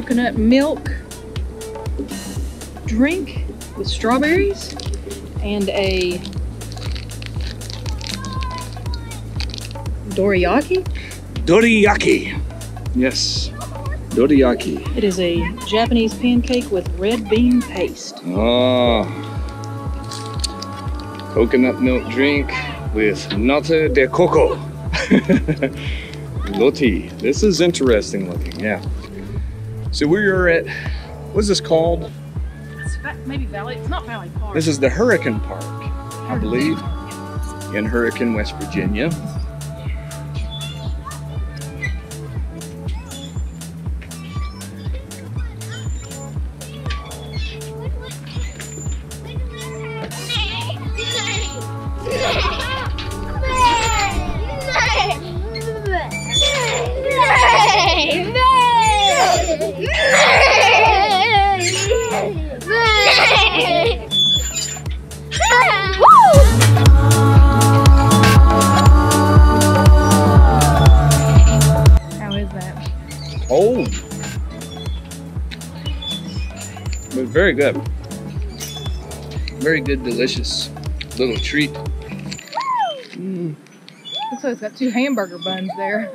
coconut milk drink with strawberries and a dorayaki. Dorayaki. Yes, dorayaki. It is a Japanese pancake with red bean paste. Oh. Coconut milk drink with nata de coco. Roti. This is interesting looking, yeah. So we are at, what's this called? It's maybe Valley, it's not Valley Park. This is the Hurricane Park, I believe, in Hurricane, West Virginia. How is that? Oh, but very good. Very good, delicious little treat. Looks like it's got 2 hamburger buns there.